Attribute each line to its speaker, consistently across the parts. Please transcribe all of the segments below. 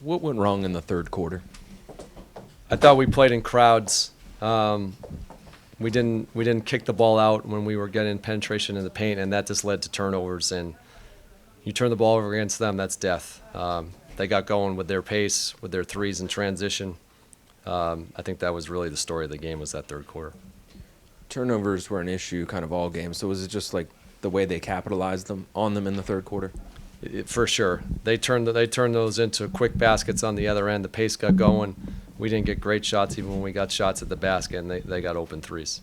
Speaker 1: What went wrong in the third quarter?
Speaker 2: I thought we played in crowds. We didn't kick the ball out when we were getting penetration in the paint, and that just led to turnovers. And you turn the ball over against them, that's death. They got going with their pace, with their threes in transition. I think that was really the story of the game, was that third quarter.
Speaker 1: Turnovers were an issue kind of all games. So was it just like the way they capitalized on them in the third quarter?
Speaker 2: For sure. They turned those into quick baskets on the other end. The pace got going. We didn't get great shots even when we got shots at the basket, and they got open threes.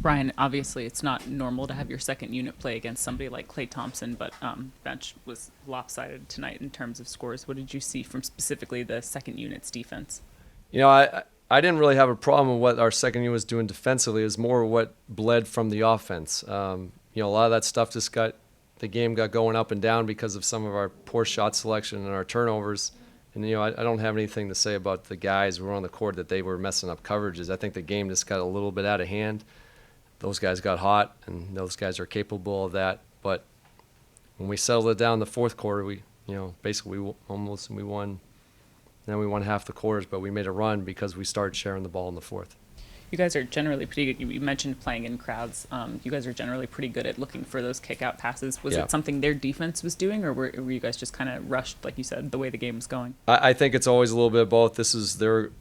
Speaker 3: Brian, obviously it's not normal to have your second unit play against somebody like Klay Thompson, but bench was lopsided tonight in terms of scores. What did you see from specifically the second unit's defense?
Speaker 2: You know, I didn't really have a problem with what our second unit was doing defensively. It was more what bled from the offense. You know, a lot of that stuff just the game got going up and down because of some of our poor shot selection and our turnovers. And, you know, I don't have anything to say about the guys who were on the court that they were messing up coverages. I think the game just got a little bit out of hand. Those guys got hot, and those guys are capable of that. But when we settled it down in the fourth quarter, we basically we won. Then we won half the quarters, but we made a run because we started sharing the ball in the fourth. You
Speaker 3: guys are generally pretty good. You mentioned playing in crowds. You guys are generally pretty good at looking for those kick-out passes. Was it something their defense was doing, or were you guys just kind of rushed, like you said, the way the game was going? I think it's always a little bit of both. They're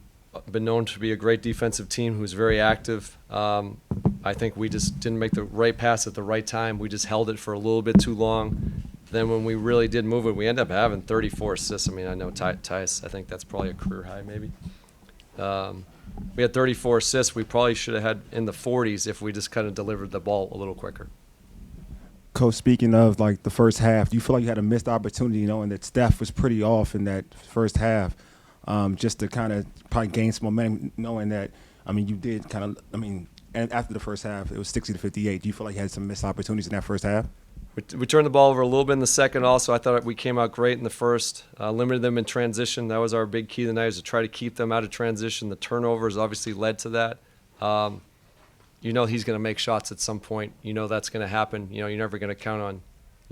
Speaker 3: been known to be a great defensive team who's very active. I think we just didn't make the right pass at the right time. We just held it for a little bit too long. Then when we really did move it, we ended up having 34 assists. I mean, I know Tyus, I think that's probably a career high maybe. We had 34 assists. We probably should have had in the 40s if we just kind of delivered the ball a little quicker.
Speaker 4: Coach, speaking of like the first half, do you feel like you had a missed opportunity, and that Steph was pretty off in that first half, just to kind of probably gain some momentum, knowing that, you did kind of, and after the first half, it was 60-58. Do you feel like you had some missed opportunities in that first half?
Speaker 2: We turned the ball over a little bit in the second also. I thought we came out great in the first, limited them in transition. That was our big key tonight, is to try to keep them out of transition. The turnovers obviously led to that. He's going to make shots at some point. That's going to happen. You're never going to count on,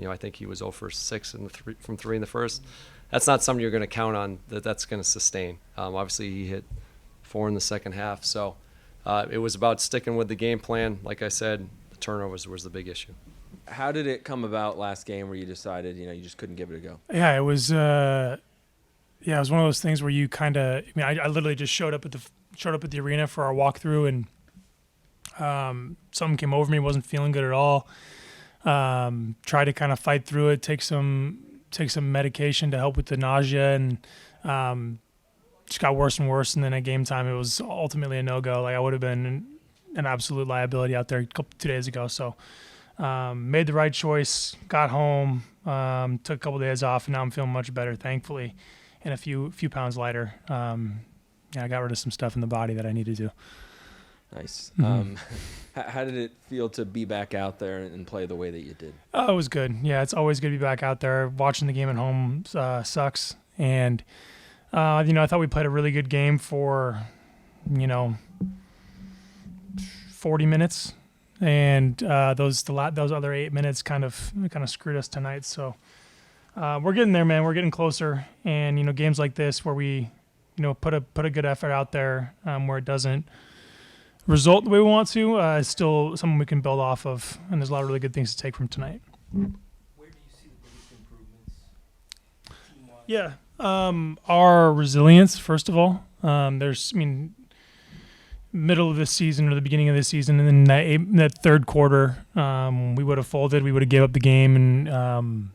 Speaker 2: I think he was 0 for 6 from 3 in the first. That's not something you're going to count on that's going to sustain. Obviously, he hit 4 in the second half. So it was about sticking with the game plan. Like I said, the turnovers was the big issue.
Speaker 1: How did it come about last game where you decided, you just couldn't give it a go?
Speaker 5: Yeah, it was one of those things where you kind of, I literally just showed up at the arena for our walkthrough, and something came over me, wasn't feeling good at all. Tried to kind of fight through it, take some medication to help with the nausea, and just got worse and worse. And then at game time, it was ultimately a no-go. Like, I would have been an absolute liability out there 2 days ago. So made the right choice, got home, took a couple of days off, and now I'm feeling much better, thankfully, and a few pounds lighter. I got rid of some stuff in the body that I needed to.
Speaker 1: Nice.
Speaker 5: Mm-hmm.
Speaker 1: How did it feel to be back out there and play the way that you did?
Speaker 5: Oh, it was good. Yeah, it's always good to be back out there. Watching the game at home sucks. And, I thought we played a really good game for, 40 minutes. And those other 8 minutes kind of screwed us tonight. So we're getting there, man. We're getting closer. And, games like this where we, put a good effort out there where it doesn't result the way we want to, is still something we can build off of, and there's a lot of really good things to take from tonight.
Speaker 6: Where do you see the biggest improvements team-wise?
Speaker 5: Yeah, our resilience, first of all. Middle of this season or the beginning of this season, and then that third quarter, we would have folded, we would have gave up the game, and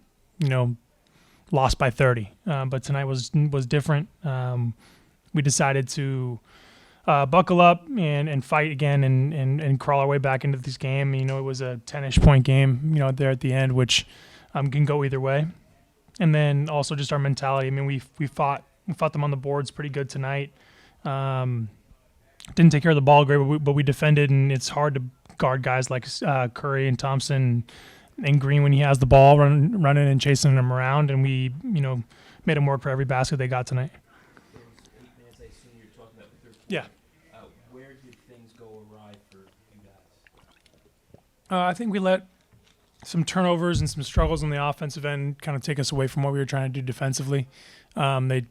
Speaker 5: lost by 30. But tonight was different. We decided to buckle up and fight again and crawl our way back into this game. It was a 10-ish point game, there at the end, which can go either way. And then also just our mentality. We fought them on the boards pretty good tonight. Didn't take care of the ball great, but we defended, and it's hard to guard guys like Curry and Thompson and Green when he has the ball running and chasing them around, and we made them work for every basket they got tonight. Yeah.
Speaker 6: Where did things go awry for you guys?
Speaker 5: I think we let some turnovers and some struggles on the offensive end kind of take us away from what we were trying to do defensively. They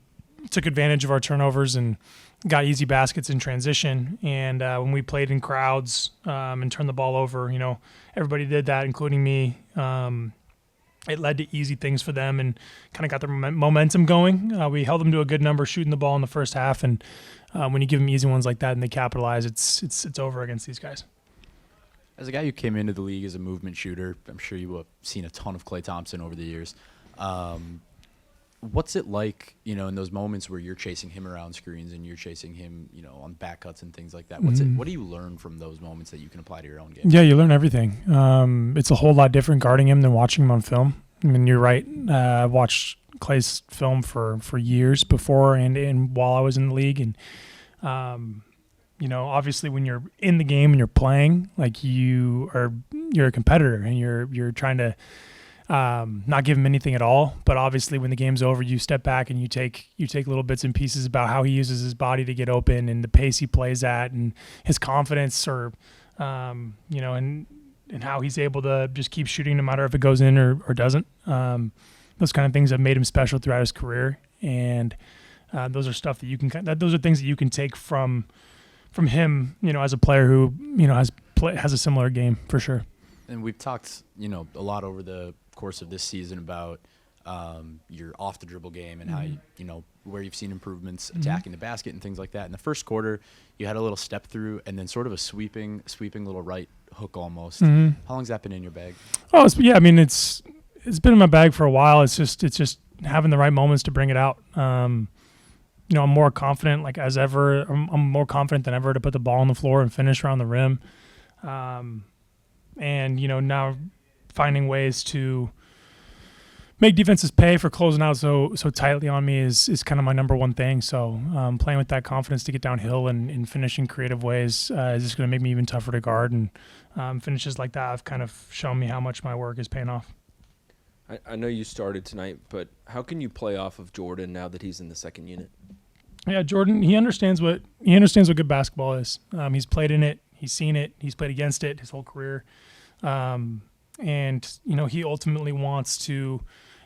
Speaker 5: took advantage of our turnovers and got easy baskets in transition. And when we played in crowds and turned the ball over, everybody did that, including me. It led to easy things for them and kind of got their momentum going. We held them to a good number shooting the ball in the first half. And when you give them easy ones like that and they capitalize, it's over against these guys.
Speaker 7: As a guy who came into the league as a movement shooter, I'm sure you have seen a ton of Klay Thompson over the years. What's it like, in those moments where you're chasing him around screens and you're chasing him, on back cuts and things like that? What do you learn from those moments that you can apply to your own game?
Speaker 5: Yeah, you learn everything. It's a whole lot different guarding him than watching him on film. I mean, you're right. I watched Klay's film for years before and while I was in the league. And, obviously when you're in the game and you're playing, like you're a competitor and you're trying to not give him anything at all. But obviously when the game's over, you step back and you take little bits and pieces about how he uses his body to get open and the pace he plays at and his confidence and how he's able to just keep shooting no matter if it goes in or doesn't. Those kind of things have made him special throughout his career. And those are stuff that those are things that you can take from him, as a player who, has a similar game for sure.
Speaker 7: And we've talked, a lot over the course of this season about your off the dribble game and how where you've seen improvements attacking the basket and things like that. In the first quarter, you had a little step through and then sort of a sweeping little right hook almost. How long's that been in your bag?
Speaker 5: Oh, it's been in my bag for a while. It's just having the right moments to bring it out. I'm more confident, like as ever. I'm more confident than ever to put the ball on the floor and finish around the rim. And now finding ways to make defenses pay for closing out so tightly on me is kind of my number one thing. So playing with that confidence to get downhill and finish in creative ways is just going to make me even tougher to guard. And finishes like that have kind of shown me how much my work is paying off.
Speaker 1: I know you started tonight, but how can you play off of Jordan now that he's in the second unit?
Speaker 5: Yeah, Jordan, he understands what good basketball is. He's played in it, he's seen it, he's played against it his whole career. And he ultimately wants to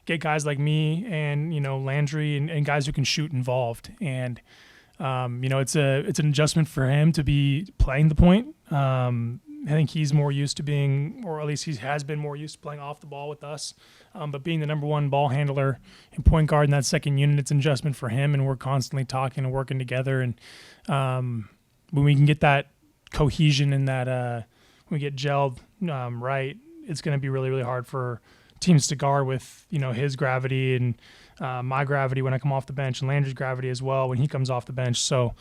Speaker 5: get guys like me and Landry and guys who can shoot involved. And it's an adjustment for him to be playing the point. I think he's more used to being, or at least he has been more used to playing off the ball with us. But being the number one ball handler and point guard in that second unit, it's an adjustment for him, and we're constantly talking and working together. And when we can get that cohesion and that when we get gelled right, it's going to be really, really hard for teams to guard with his gravity and my gravity when I come off the bench, and Landry's gravity as well when he comes off the bench. So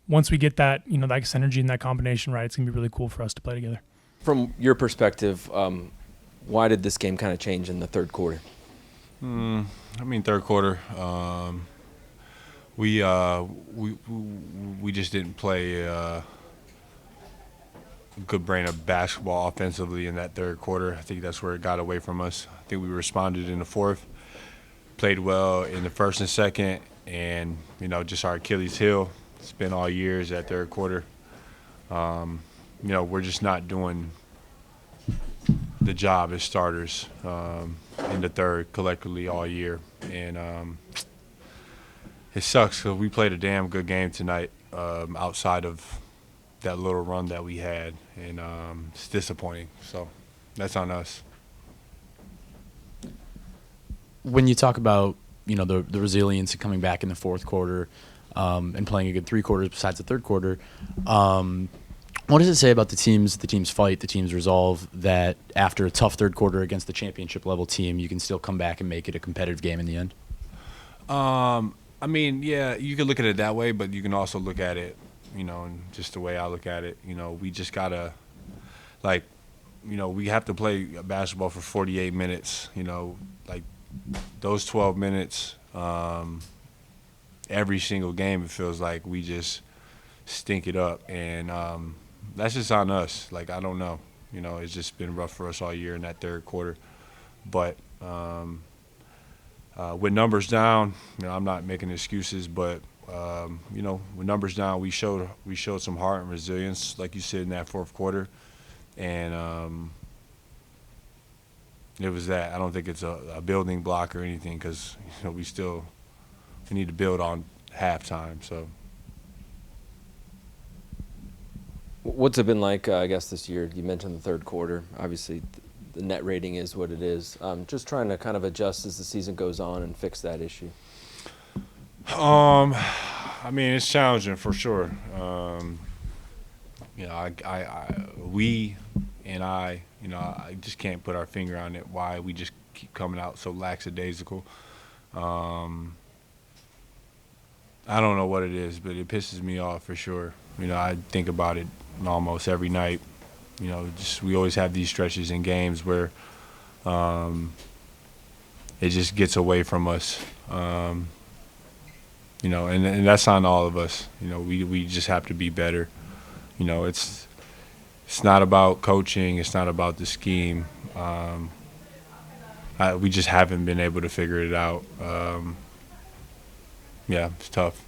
Speaker 5: once we get that that synergy and that combination right, it's going to be really cool for us to play together.
Speaker 1: From your perspective, why did this game kind of change in the third quarter?
Speaker 8: Third quarter, we just didn't play a good brand of basketball offensively in that third quarter. I think that's where it got away from us. I think we responded in the fourth, played well in the first and second, and just our Achilles heel. It's been all years that third quarter. We're just not doing the job as starters in the third collectively all year. And it sucks because we played a damn good game tonight outside of that little run that we had. And it's disappointing. So that's on us.
Speaker 7: When you talk about, the resilience of coming back in the fourth quarter, and playing a good 3 quarters besides the third quarter. What does it say about the team's fight, the team's resolve, that after a tough third quarter against the championship level team, you can still come back and make it a competitive game in the end?
Speaker 8: Yeah, you can look at it that way, but you can also look at it, and just the way I look at it, we just gotta, we have to play basketball for 48 minutes, those 12 minutes, every single game, it feels like we just stink it up. And that's just on us. I don't know. It's just been rough for us all year in that third quarter. But with numbers down, I'm not making excuses, but, with numbers down, we showed some heart and resilience, like you said, in that fourth quarter. And, it was that. I don't think it's a building block or anything because we need to build on halftime. So.
Speaker 1: What's it been like, I guess, this year? You mentioned the third quarter. Obviously, the net rating is what it is. Just trying to kind of adjust as the season goes on and fix that issue.
Speaker 8: I mean, it's challenging for sure. We and I just can't put our finger on it. Why we just keep coming out so lackadaisical. I don't know what it is, but it pisses me off for sure. I think about it almost every night. We always have these stretches in games where it just gets away from us. And that's on all of us. We just have to be better. It's not about coaching. It's not about the scheme. We just haven't been able to figure it out. Yeah, it's tough.